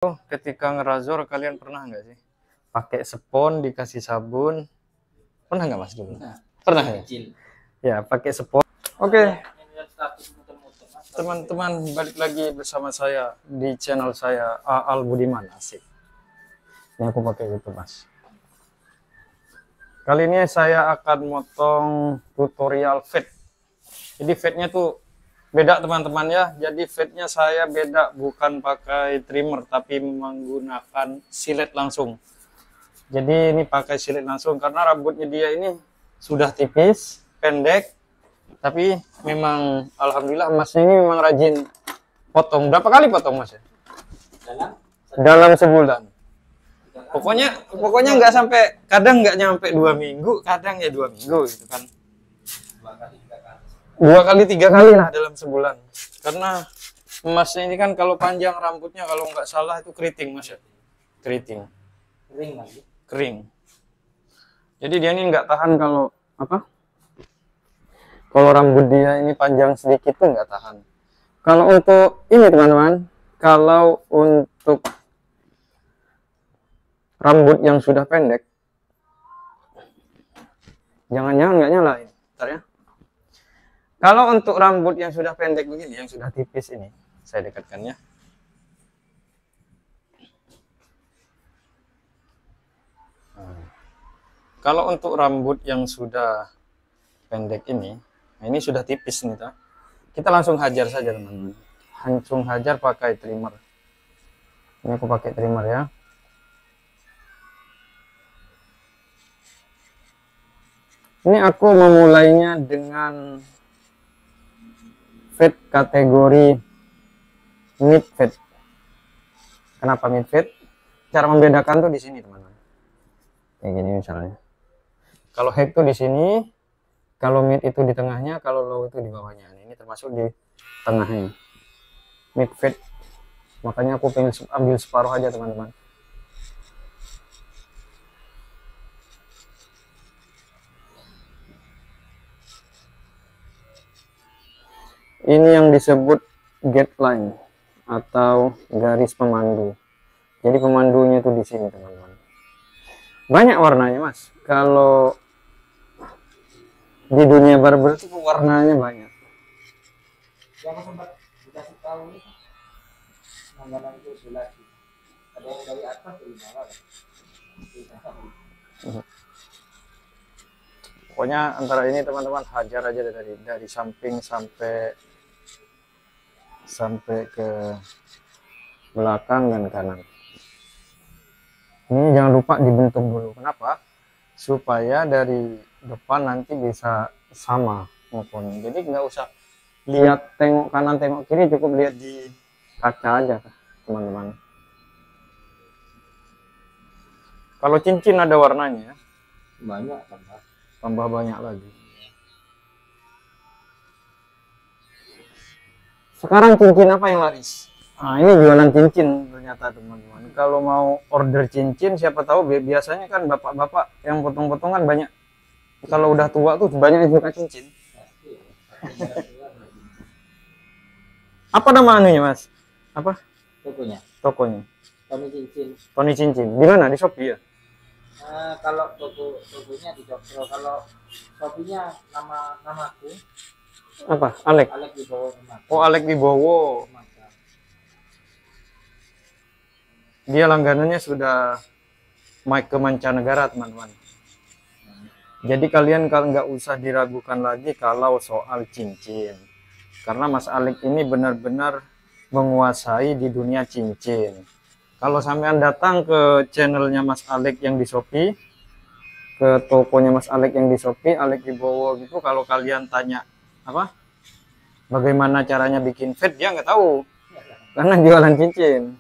Ketika ngerazor kalian pernah nggak sih pakai spons dikasih sabun? Pernah nggak Mas dulu? Pernah ya? Ya, pakai spons. Oke. Teman-teman, balik lagi bersama saya di channel saya Al Budiman. Asik. Ini aku pakai itu, Mas. Kali ini saya akan motong tutorial fade. Jadi fade-nya tuh beda teman-teman ya. Jadi fade-nya saya beda, bukan pakai trimmer tapi menggunakan silet langsung. Jadi ini pakai silet langsung karena rambutnya dia ini sudah tipis, pendek, tapi memang alhamdulillah Masnya ini memang rajin potong. Berapa kali potong Mas ya? Dalam sebulan. Pokoknya nggak sampai, kadang nggak nyampe 2 minggu, kadang ya 2 minggu gitu kan. 2 kali 3 kali lah dalam sebulan. Karena Masnya ini kan kalau panjang rambutnya kalau nggak salah itu keriting Mas ya. Keriting. Kering lagi. Kering. Jadi dia ini nggak tahan kalau apa? Kalau rambut dia ini panjang sedikit tuh nggak tahan. Kalau untuk ini teman-teman, kalau untuk rambut yang sudah pendek, jangan-jangan nggak nyalain. Bentar ya. Kalau untuk rambut yang sudah pendek begini, yang sudah tipis ini, saya dekatkan ya. Kalau untuk rambut yang sudah pendek ini, nah ini sudah tipis nih, kita langsung hajar saja teman-teman. Langsung hajar pakai trimmer. Ini aku pakai trimmer ya. Ini aku memulainya dengan fade kategori mid fade. Kenapa mid fade? Cara membedakan tuh di sini teman-teman. Kayak gini misalnya. Kalau head tuh di sini, kalau mid itu di tengahnya, kalau low itu di bawahnya. Ini termasuk di tengahnya. Mid fade. Makanya aku pengen ambil separuh aja teman-teman. Ini yang disebut guideline atau garis pemandu. Jadi pemandunya itu di sini teman-teman. Banyak warnanya Mas. Kalau di dunia barber itu warnanya banyak. Yang aku sempat dikasih tahu ini langganan itu lagi. Ada yang dari atas dari bawah. Pokoknya antara ini teman-teman hajar aja dari samping sampai ke belakang dan kanan. Ini jangan lupa dibentuk dulu. Kenapa? Supaya dari depan nanti bisa sama maupun. Jadi nggak usah lihat tengok kanan tengok kiri, cukup lihat di kaca aja teman-teman. Kalau cincin ada warnanya Banyak tambah banyak lagi. Sekarang cincin apa yang laris? Nah, ini jualan cincin ternyata teman-teman. Kalau mau order cincin, siapa tahu biasanya kan bapak-bapak yang potong-potongan banyak. Kalau udah tua tuh banyak yang suka cincin. Apa nama anunya Mas? Apa? Tokonya. Tony Cincin. Tony Cincin. Di mana? Di Shopee ya? Kalau tokonya di Jogja, kalau Shopee-nya namaku. Apa? Alek. Alek Wibowo. Oh, Alek Wibowo. Dia langganannya sudah ke mancanegara teman-teman. Jadi kalian kalau nggak usah diragukan lagi kalau soal cincin, karena Mas Alek ini benar-benar menguasai di dunia cincin. Kalau sampean datang ke channelnya Mas Alek yang di Shopee, ke tokonya Mas Alek yang di Shopee, Alek Wibowo gitu, kalau kalian tanya apa bagaimana caranya bikin fade, dia nggak tahu karena jualan cincin.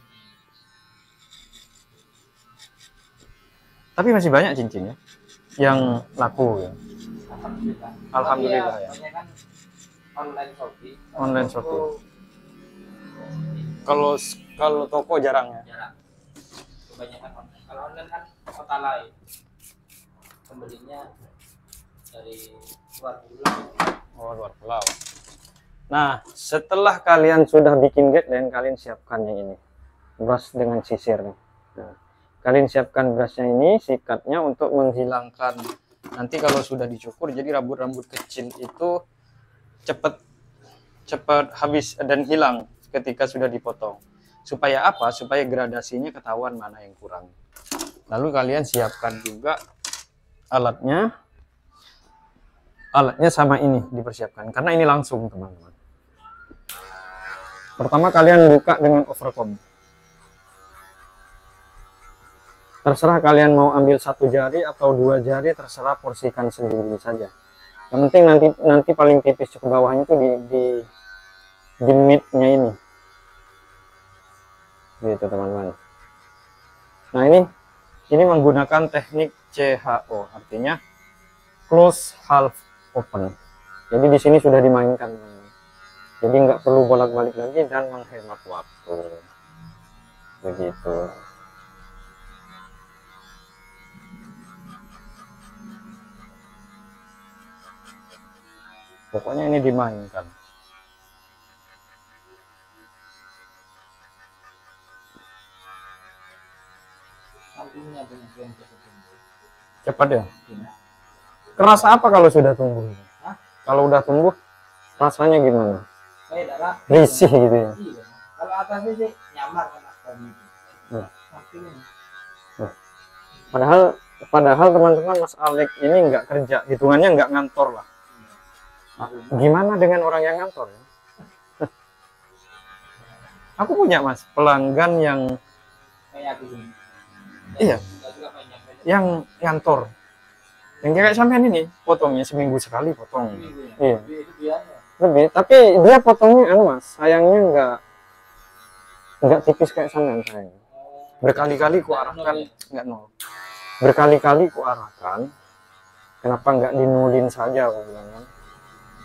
Tapi masih banyak cincin ya yang laku ya. Alhamdulillah ya. Kan online Shopee. Online Shopee. Kalau toko jarang ya. Jarang. Kebanyakan online. Kalau online kan kota lain. Pembelinya dari luar pulau. Oh, luar pulau. Nah, setelah kalian sudah bikin guideline, kalian siapkan yang ini. brush dengan sisir nih. Nah, kalian siapkan brushnya ini, sikatnya untuk menghilangkan nanti kalau sudah dicukur, jadi rambut-rambut kecil itu cepat habis dan hilang ketika sudah dipotong. Supaya apa? Supaya gradasinya ketahuan mana yang kurang. Lalu kalian siapkan juga alatnya. Alatnya sama ini dipersiapkan karena ini langsung teman-teman. Pertama kalian buka dengan overcomb. Terserah kalian mau ambil 1 jari atau 2 jari, terserah, porsikan sendiri saja. Yang penting nanti paling tipis ke bawahnya itu di midnya ini. Gitu teman-teman. Nah ini menggunakan teknik CHO, artinya close half open. Jadi di sini sudah dimainkan, jadi nggak perlu bolak-balik lagi dan menghemat waktu. Begitu. Pokoknya ini dimainkan. Cepat ya. Kerasa apa kalau sudah tumbuh? Hah? Kalau udah tumbuh, rasanya gimana? Kayak darah. Risih gitu ya. Iya. Kalau atasnya sih nyamar kan gitu. Padahal teman-teman, Mas Alek ini nggak kerja, hitungannya nggak ngantor lah. Gimana dengan orang yang ngantor ya? Aku punya Mas pelanggan yang Kayak aku ini. iya, yang ngantor. Yang kayak sampean ini potongnya seminggu sekali potong. Iya. Lebih, tapi dia potongnya Mas, sayangnya nggak tipis kayak sampean sayang. Berkali-kali ku arahkan nggak nol. Berkali-kali ku arahkan, kenapa nggak dinulin saja aku bilang kan.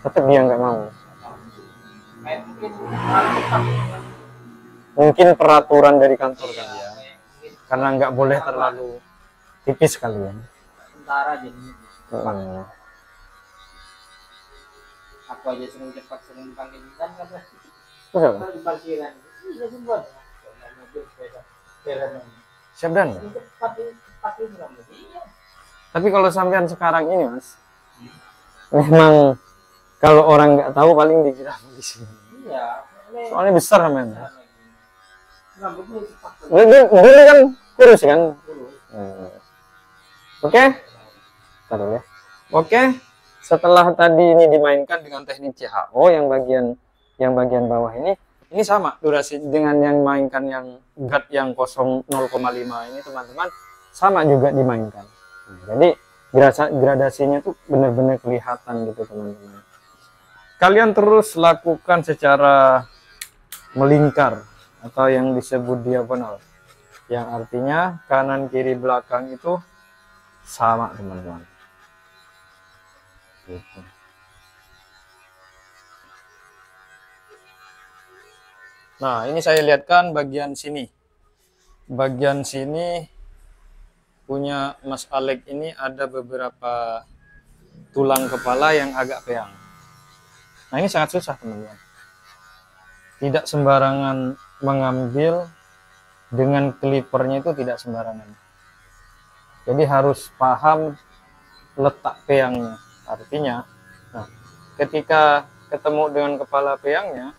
Tetap dia nggak mau. Mungkin peraturan dari kantor kan ya, karena nggak boleh terlalu tipis kali ya. Sementara jadinya. Aku aja sering cepat sering dipanggil kan kan. Kalau di parkiran, iya semua. Siap dan. Tapi kalau sampean sekarang ini Mas, memang kalau orang nggak tahu paling dikira di sini. Iya. Soalnya besar sampean. Dulu kan kurus kan. Oke. Taruh ya. Oke. Setelah tadi ini dimainkan dengan teknik CHO yang bagian bawah ini sama durasi dengan yang mainkan yang guard yang 0,5 ini teman-teman, sama juga dimainkan. Jadi gradasinya tuh benar-benar kelihatan gitu teman-teman. Kalian terus lakukan secara melingkar atau yang disebut diagonal, yang artinya kanan kiri belakang itu sama teman-teman. Gitu. Nah, ini saya lihatkan bagian sini. Bagian sini punya Mas Alek ini ada beberapa tulang kepala yang agak peyang. Nah, ini sangat susah teman-teman. Tidak sembarangan mengambil dengan clippernya, itu tidak sembarangan. Jadi harus paham letak peyangnya. Artinya, nah, ketika ketemu dengan kepala peyangnya,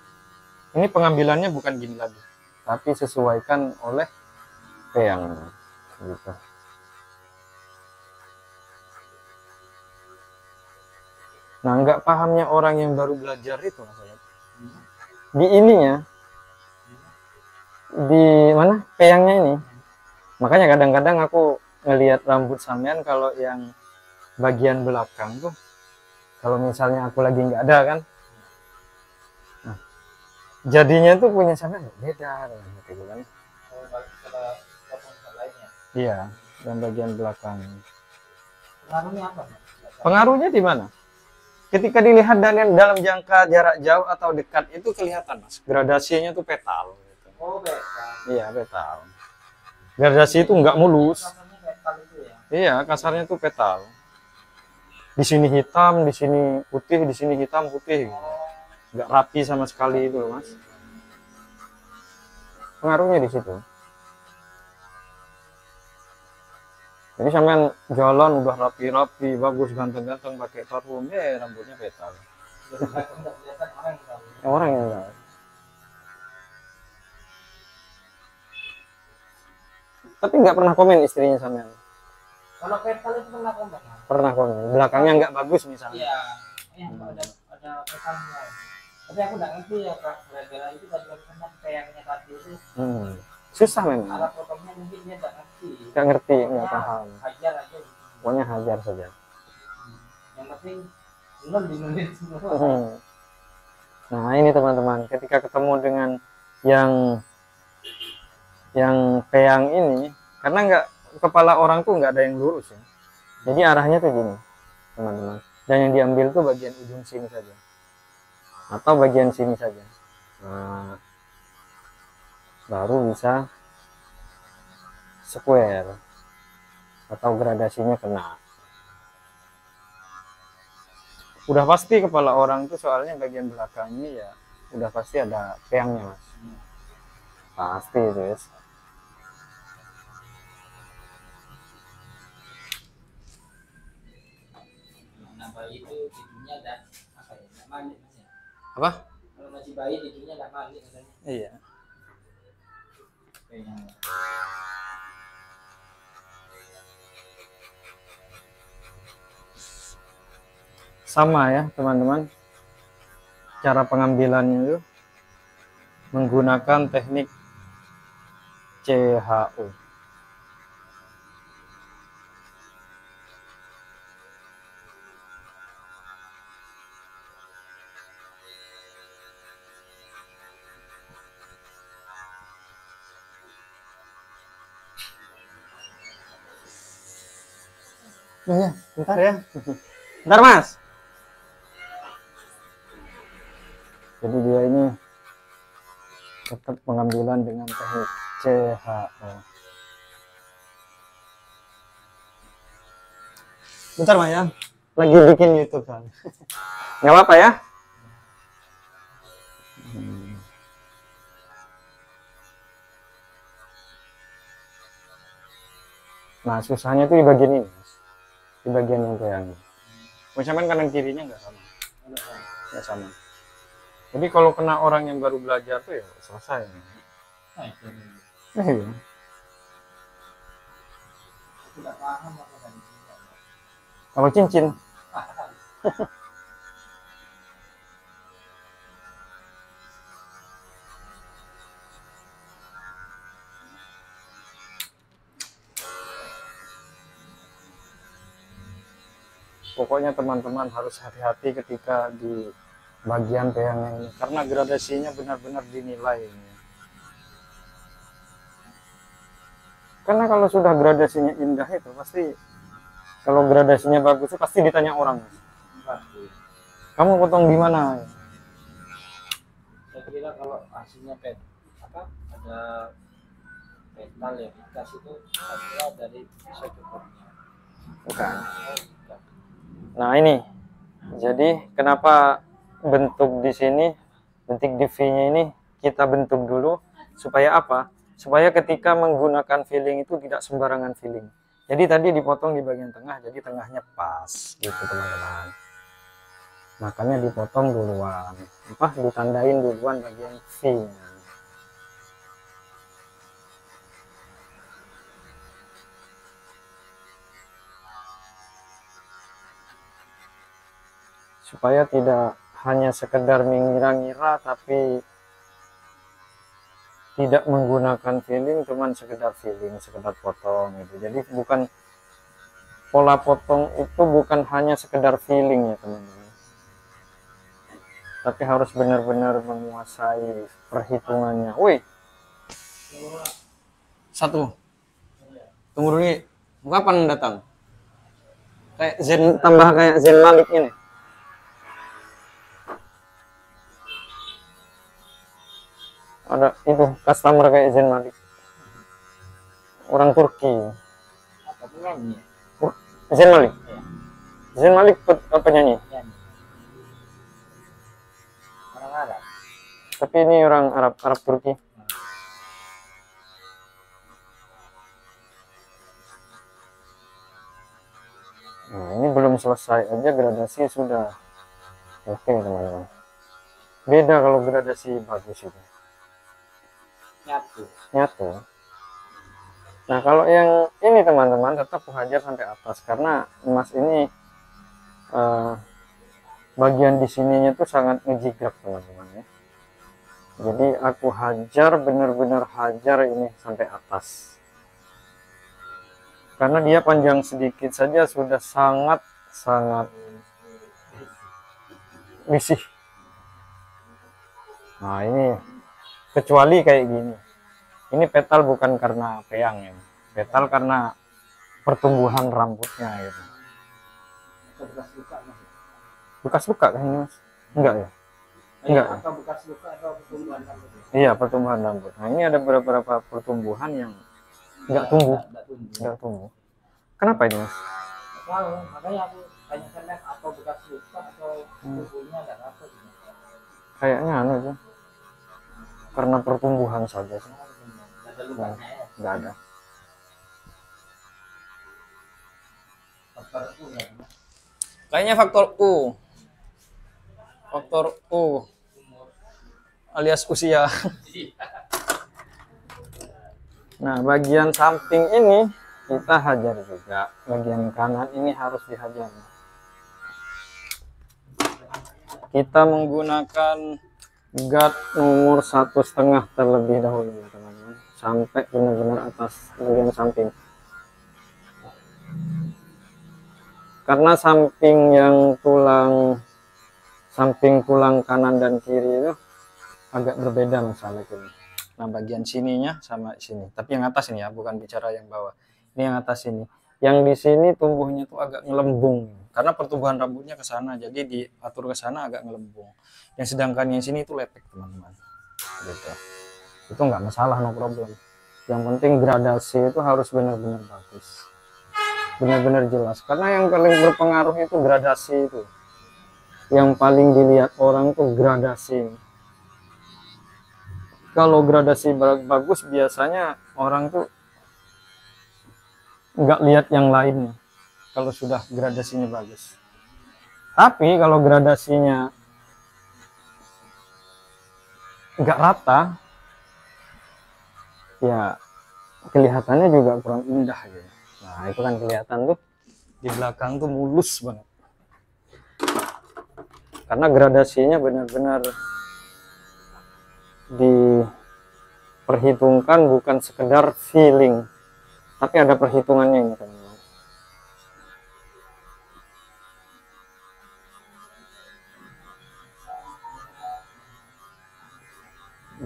ini pengambilannya bukan gini lagi, tapi sesuaikan oleh peyangnya. Gitu. Nah, nggak pahamnya orang yang baru belajar itu, di ininya, di mana peyangnya ini. Makanya kadang-kadang aku ngelihat rambut sampean kalau yang bagian belakang tuh, kalau misalnya aku lagi nggak ada kan, nah, jadinya tuh punya sampean beda dengan gitu kan. Iya, yang bagian belakang. Pengaruhnya apa? Pengaruhnya di mana? Ketika dilihat dalam jangka jarak jauh atau dekat itu kelihatan Mas, gradasinya tuh petal. Gitu. Oh, petal. Iya, petal. Gradasi itu nggak mulus. Petal itu ya? Iya, kasarnya tuh petal. Di sini hitam, di sini putih, di sini hitam putih. Nggak rapi sama sekali itu loh Mas. pengaruhnya di situ. Jadi sampean jalan udah rapi-rapi, bagus, ganteng-ganteng, pakai parfum, rambutnya petal. Kelihatan orang tahu. Orang yang tahu. Tapi nggak pernah komen istrinya sampean. Kalau petal itu pernah komen. Pernah komen. Belakangnya nggak bagus misalnya. Iya, ada petalnya. Tapi aku nggak ngerti ya kak, gara-gara itu tadi kan kayaknya tadi itu Susah memang. arah potongnya mungkin dia nggak ngerti. Nggak ngerti, nggak paham. Hajar aja. Pokoknya hajar saja. Yang penting belum dinulis semua. Nah ini teman-teman, ketika ketemu dengan yang peyang ini, karena nggak, kepala orang tuh nggak ada yang lurus ya. Jadi arahnya tuh gini, teman-teman. Dan yang diambil tuh bagian ujung sini saja, atau bagian sini saja. Nah, baru bisa square atau gradasinya kena. Udah pasti kepala orang tuh soalnya bagian belakangnya ya udah pasti ada peyangnya mas, pasti itu ya. Nah bayi itu tidurnya ada apa ya? Nggak mandi mas ya? Apa? Kalau masih bayi tidurnya nggak mandi katanya. Iya. Kayaknya. Sama ya teman-teman, cara pengambilannya itu menggunakan teknik CHO. Ya, bentar ya. Bentar mas. Jadi dia ini tetap pengambilan dengan teknik CHO. Bentar mas ya, lagi bikin YouTube kan. Nggak apa-apa ya. Nah susahnya tuh di bagian ini mas, di bagian yang kayak ini. Misalkan kanan kirinya nggak sama, nggak sama. Jadi kalau kena orang yang baru belajar tuh ya selesai. Nah itu. Iya. Tidak paham apa tadi. Kalau cincin, pokoknya teman-teman harus hati-hati ketika di bagian peyangnya ini, karena gradasinya benar-benar dinilai ini. Karena kalau sudah gradasinya indah itu pasti, kalau gradasinya bagus itu pasti ditanya orang, kamu potong di mana? Saya kira kalau hasilnya apa ada petal ya pikas itu saya kira dari secukupnya. Bukan. Nah ini, jadi kenapa bentuk di sini, bentuk di V-nya ini kita bentuk dulu supaya apa? Supaya ketika menggunakan filling itu tidak sembarangan filling. Jadi tadi dipotong di bagian tengah, jadi tengahnya pas gitu teman-teman. Makanya dipotong duluan, ditandain duluan bagian V-nya. Supaya tidak hanya sekedar mengira-ngira tapi tidak menggunakan filling, cuman sekedar filling, sekedar potong gitu. Jadi bukan, pola potong itu bukan hanya sekedar filling ya teman-teman, tapi harus benar-benar menguasai perhitungannya. Woi, satu, tunggu dulu, kapan datang? Kayak Zen, tambah kayak Zen Malik ini. Ada itu customer kayak Zen Malik, orang Turki. Apa penyanyi? Zen Malik, Ya. Zen Malik penyanyi, Penyanyi. Orang Arab. tapi ini orang Arab Turki. Nah, ini belum selesai aja gradasi sudah oke teman-teman. Beda kalau gradasi bagus itu. Nyatu. Nah kalau yang ini teman-teman tetap hajar sampai atas karena emas ini bagian di sininya tuh sangat ngejiglak teman-teman ya. Jadi aku hajar benar-benar hajar ini sampai atas. Karena dia panjang sedikit saja sudah sangat risih. Nah ini kecuali kayak gini. Ini petal bukan karena peyang ya. Petal karena pertumbuhan rambutnya gitu. Bekas luka kan ini mas? Enggak ya? Enggak. Atau bekas luka atau pertumbuhan rambut. Iya pertumbuhan rambut. Nah ini ada beberapa pertumbuhan yang enggak tumbuh. Kenapa ini mas? Tahu, makanya aku tanyakan atau bekas luka atau tubuhnya nggak apa gitu. Kayaknya anu aja. Karena pertumbuhan saja sih. Nggak ada lukanya ya. Enggak ada. Faktor U ya. Kayaknya faktor U. Faktor U alias usia. Nah, bagian samping ini kita hajar juga. Bagian kanan ini harus dihajar. Kita menggunakan guard nomor 1,5 terlebih dahulu ya teman-teman. Sampai benar-benar atas bagian samping. Karena samping tulang kanan dan kiri itu agak berbeda masalah ini. Nah bagian sininya sama sini, tapi yang atas ini ya, bukan bicara yang bawah. Ini yang atas ini. Yang di sini tumbuhnya tuh agak ngelembung karena pertumbuhan rambutnya ke sana, jadi diatur ke sana agak ngelembung. Yang sedangkan yang sini itu lepek teman-teman. Gitu. Itu nggak masalah, no problem. Yang penting gradasi itu harus benar-benar bagus, benar-benar jelas. Karena yang paling berpengaruh itu gradasi itu. Yang paling dilihat orang tuh gradasi. Kalau gradasi bagus biasanya orang tuh nggak lihat yang lainnya kalau sudah gradasinya bagus. Tapi kalau gradasinya nggak rata ya kelihatannya juga kurang indah gitu. Nah itu kan kelihatan tuh di belakang tuh mulus banget karena gradasinya benar-benar diperhitungkan, bukan sekedar feeling, tapi ada perhitungannya ini teman-teman.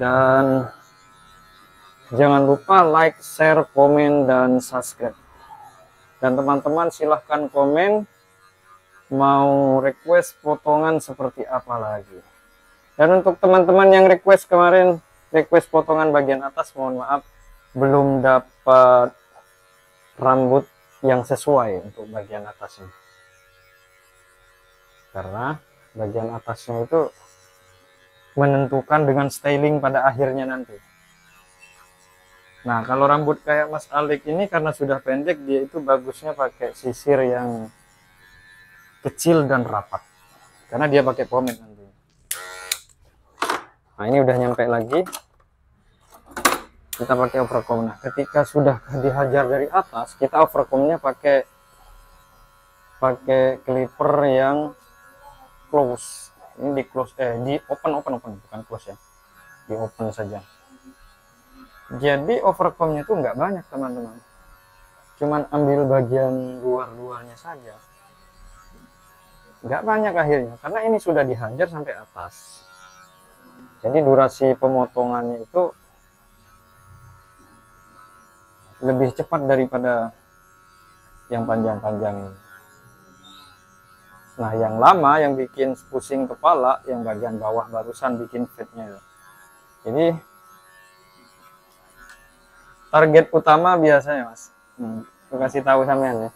Dan jangan lupa like, share, komen, dan subscribe. Dan teman-teman silahkan komen mau request potongan seperti apa lagi. Dan untuk teman-teman yang request kemarin, request potongan bagian atas, mohon maaf belum dapat rambut yang sesuai untuk bagian atasnya. Karena bagian atasnya itu menentukan dengan styling pada akhirnya nanti. Nah, kalau rambut kayak Mas Alik ini karena sudah pendek, dia itu bagusnya pakai sisir yang kecil dan rapat. Karena dia pakai pomade nanti. Nah ini udah nyampe lagi, kita pakai overcomb. Nah ketika sudah dihajar dari atas, kita overcombnya pakai clipper yang close. Ini di close, di open bukan close ya, di open saja. Jadi overcombnya tuh nggak banyak teman-teman, cuman ambil bagian luar-luarnya saja, nggak banyak akhirnya karena ini sudah dihajar sampai atas. Jadi durasi pemotongannya itu lebih cepat daripada yang panjang-panjang ini. Nah yang lama yang bikin pusing kepala yang bagian bawah barusan bikin fade-nya. Jadi target utama biasanya mas, aku kasih tahu sampean ya.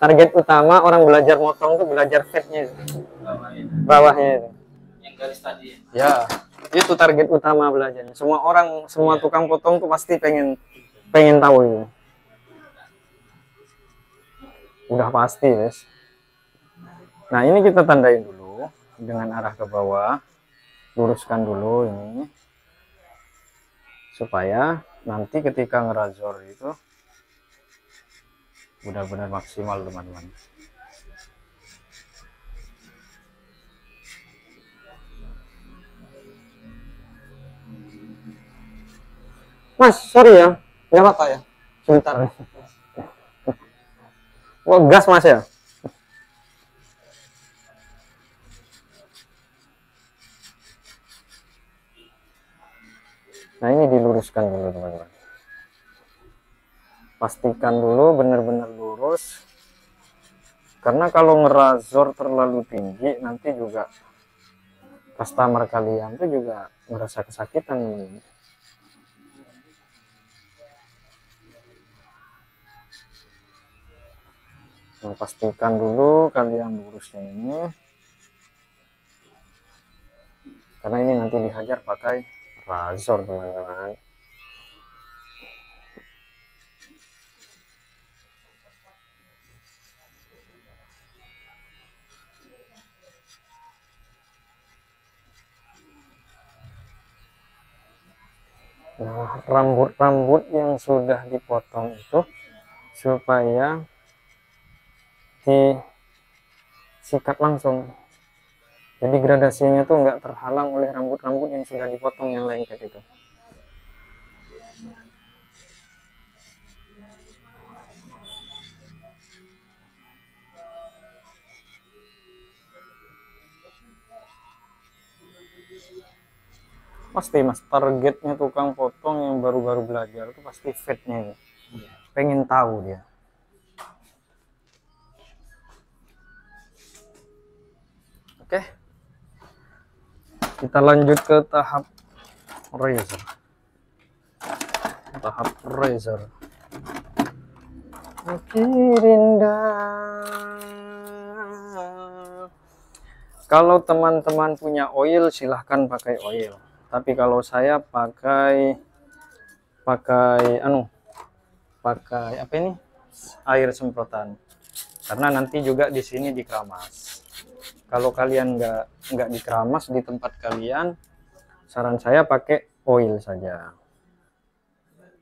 Target utama orang belajar motong tuh belajar fade-nya itu. Bawahnya itu. Yang garis tadi ya. Itu target utama belajarnya. Semua orang, semua tukang potong tuh pasti pengen tahu itu. Udah pasti, guys. Nah, ini kita tandain dulu dengan arah ke bawah, luruskan dulu ini supaya nanti ketika ngerazor itu benar-benar maksimal teman-teman. Mas, sorry ya, nggak apa-apa ya, sebentar. Oh, gas mas ya. Nah, ini diluruskan dulu teman-teman. Pastikan dulu benar-benar lurus. Karena kalau ngerazor terlalu tinggi nanti juga customer kalian tuh juga merasa kesakitan. Nah, pastikan dulu kalian lurusnya ini. Karena ini nanti dihajar pakai razor teman-teman. Nah, rambut-rambut yang sudah dipotong itu supaya disikat langsung. Jadi gradasinya tuh nggak terhalang oleh rambut-rambut yang sudah dipotong yang lengket itu. Pasti mas, targetnya tukang potong yang baru-baru belajar itu pasti fitnya ya. Pengen tahu dia. Oke, kita lanjut ke tahap razor. Tahap razor. Kirinda. Kalau teman-teman punya oil silahkan pakai oil. Tapi kalau saya pakai apa ini? Air semprotan. Karena nanti juga di sini dikeramas. Kalau kalian nggak dikeramas di tempat kalian, saran saya pakai oil saja.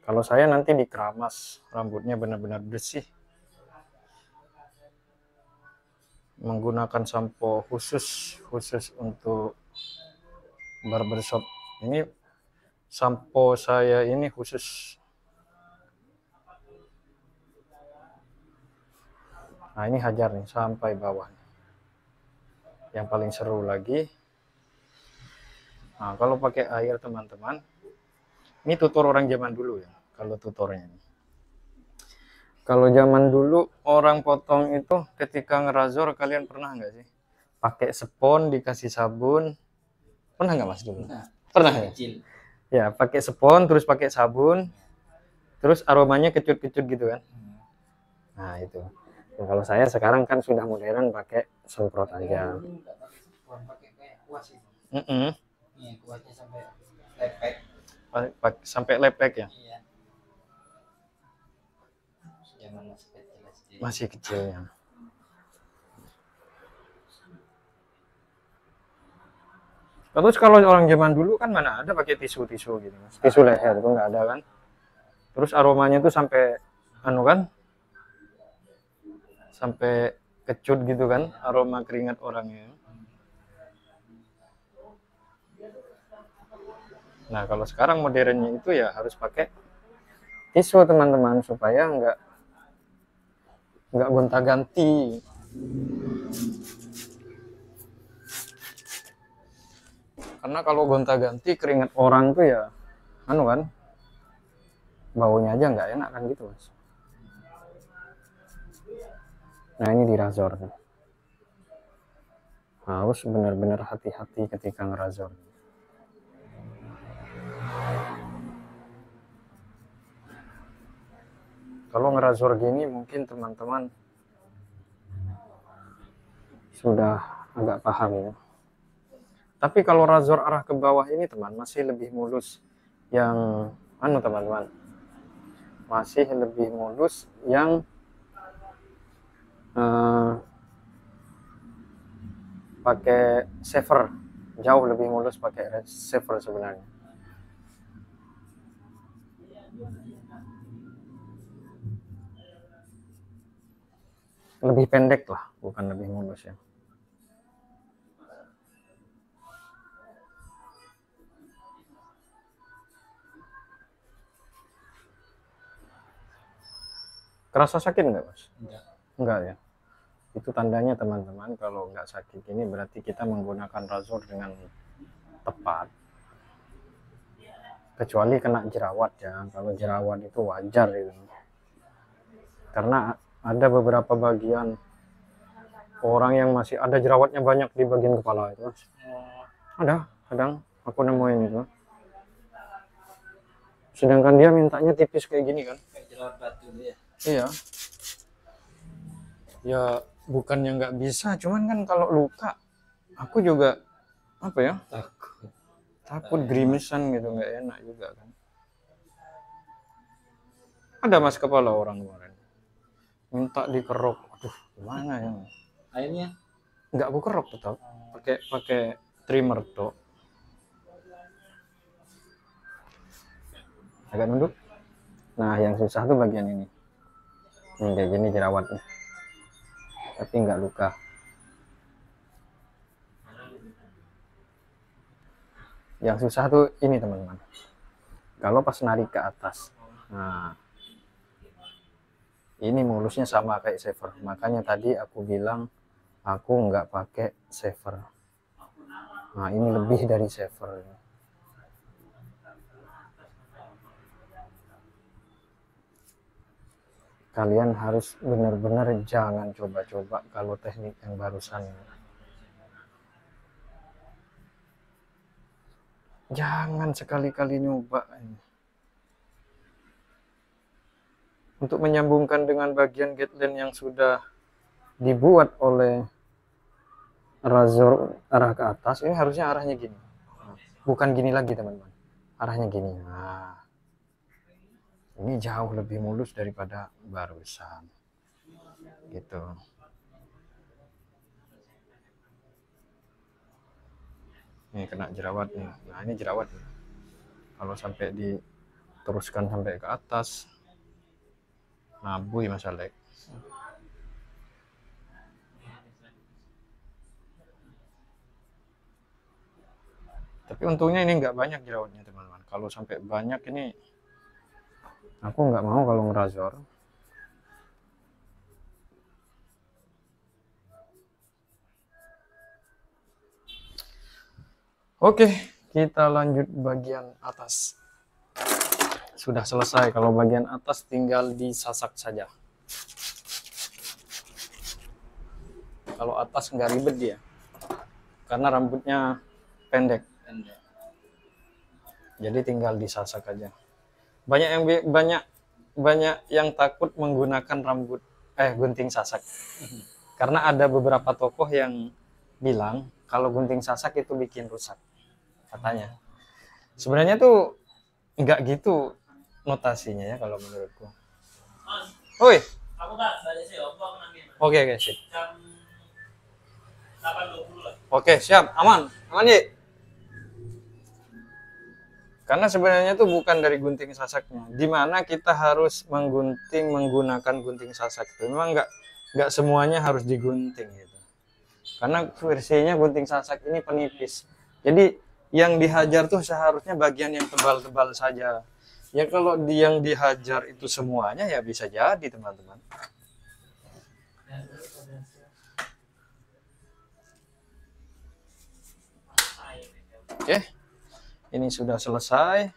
Kalau saya nanti dikeramas, rambutnya benar-benar bersih. Menggunakan sampo khusus untuk barbershop. Ini sampo saya ini khusus. Nah, ini hajar nih sampai bawah. Yang paling seru lagi, nah kalau pakai air teman-teman, ini tutor orang zaman dulu ya. Kalau tutornya ini, kalau zaman dulu orang potong itu ketika ngerazor, kalian pernah nggak sih pakai spons dikasih sabun? Pernah nggak mas dulu? Pernah ya? Ya, pakai spons terus pakai sabun, terus aromanya kecut-kecut gitu kan? Nah itu. Nah, kalau saya sekarang kan sudah modern pakai semprot aja. Kuatnya sampai lepek. Sampai lepek ya? Iya. Masih kecilnya. Terus kalau orang zaman dulu kan mana ada pakai tisu-tisu gitu, mas. Tisu leher itu nggak ada kan. Terus aromanya tuh sampai sampai kecut gitu kan, aroma keringat orangnya. Nah kalau sekarang modernnya itu ya harus pakai tisu teman-teman, supaya nggak gonta-ganti. Karena kalau gonta-ganti keringat orang tuh ya kan, baunya aja nggak enak kan gitu mas. Nah ini dirazor, harus benar-benar hati-hati ketika ngerazor. Kalau ngerazor gini mungkin teman-teman sudah agak paham ya. Tapi kalau razor arah ke bawah ini teman, masih lebih mulus yang teman-teman. Masih lebih mulus yang pakai shaver, jauh lebih mulus pakai shaver sebenarnya. Lebih pendek lah, bukan lebih mulus ya. Kerasa sakit nggak, Mas? Enggak ya. Itu tandanya teman-teman, kalau nggak sakit ini berarti kita menggunakan razor dengan tepat. Kecuali kena jerawat ya. Kalau jerawat itu wajar itu. Karena ada beberapa bagian orang yang masih ada jerawatnya banyak di bagian kepala itu, Mas. Ada, kadang aku nemuin itu. Sedangkan dia mintanya tipis kayak gini kan. Kayak jerawat batu ya. Iya. Ya bukannya nggak bisa, cuman kan kalau luka aku juga apa ya, takut grimisan gitu, nggak enak juga kan. Ada Mas kepala orang kemarin minta dikerok, aduh gimana ya, Akhirnya nggak aku kerok tetap pakai trimmer tuh. Agak nunduk. Nah yang susah tuh bagian ini kayak gini jerawatnya, tapi nggak luka. Yang susah tuh ini teman-teman, kalau pas narik ke atas. Nah ini mulusnya sama kayak shaver, makanya tadi aku bilang aku nggak pakai shaver. Nah ini lebih dari shaver. Kalian harus benar-benar jangan coba-coba kalau teknik yang barusan. Jangan sekali-kali nyoba. Untuk menyambungkan dengan bagian guideline yang sudah dibuat oleh razor arah ke atas, ini harusnya arahnya gini. Bukan gini lagi teman-teman. Arahnya gini. Nah, ini jauh lebih mulus daripada barusan. Gitu. Nih kena jerawat nih. Nah ini jerawat nih. Kalau sampai diteruskan sampai ke atas, nabui Mas Alek. Tapi untungnya ini nggak banyak jerawatnya teman-teman. Kalau sampai banyak ini, aku nggak mau kalau ngerazor. Oke, kita lanjut bagian atas. Sudah selesai, kalau bagian atas tinggal disasak saja. Kalau atas nggak ribet dia, karena rambutnya pendek. Jadi tinggal disasak aja. Banyak yang takut menggunakan gunting sasak. Karena ada beberapa tokoh yang bilang kalau gunting sasak itu bikin rusak, katanya. Sebenarnya tuh nggak gitu notasinya ya kalau menurutku. Oi. Oke, sip. Oke, siap, aman ya. Karena sebenarnya itu bukan dari gunting sasaknya, dimana kita harus menggunakan gunting sasak itu. Memang nggak semuanya harus digunting gitu. Karena versinya gunting sasak ini penipis. Jadi yang dihajar tuh seharusnya bagian yang tebal-tebal saja. Ya kalau yang dihajar itu semuanya ya bisa jadi teman-teman. Oke. Ini sudah selesai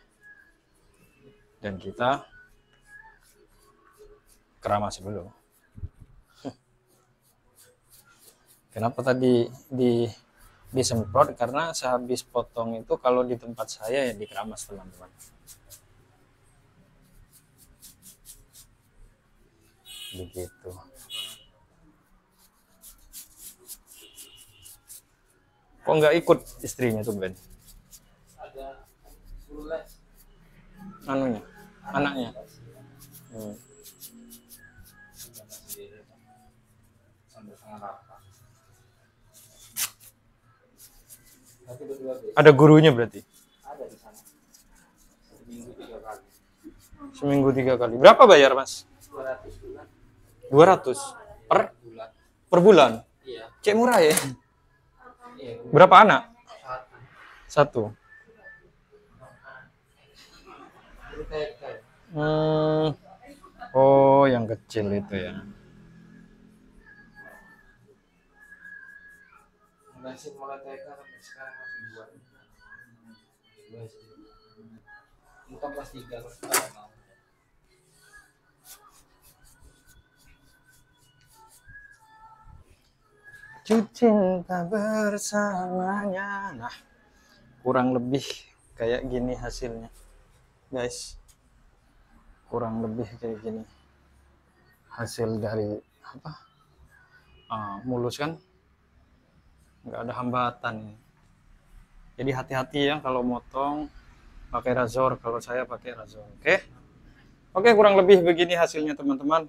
dan kita keramas dulu. Kenapa tadi disemprot? Karena sehabis potong itu kalau di tempat saya ya dikeramas teman-teman. Begitu. Kok nggak ikut istrinya tuh Ben? Anunya, anaknya. 2B. Ada gurunya berarti. Ada di sana. Seminggu 3 kali. Seminggu 3 kali. Berapa bayar, Mas? 200 bulan 200 per bulan. per bulan. Iya. Cek murah ya. Iya. Berapa anak? Satu. 1. Itu TK. Oh, yang kecil itu ya. Masih mulai TK sampai sekarang masih 2. 2 SD. Untuk kelas 3 kelas 4 mau. Cinta bersamanya. Nah, kurang lebih kayak gini hasilnya, guys. Kurang lebih kayak gini hasil dari apa? Mulus kan? Nggak ada hambatan. Jadi hati-hati ya kalau motong pakai razor. Kalau saya pakai razor. Oke, kurang lebih begini hasilnya teman-teman.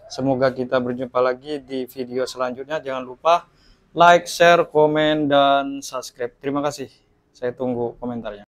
Semoga kita berjumpa lagi di video selanjutnya. Jangan lupa like, share, komen, dan subscribe. Terima kasih. Saya tunggu komentarnya.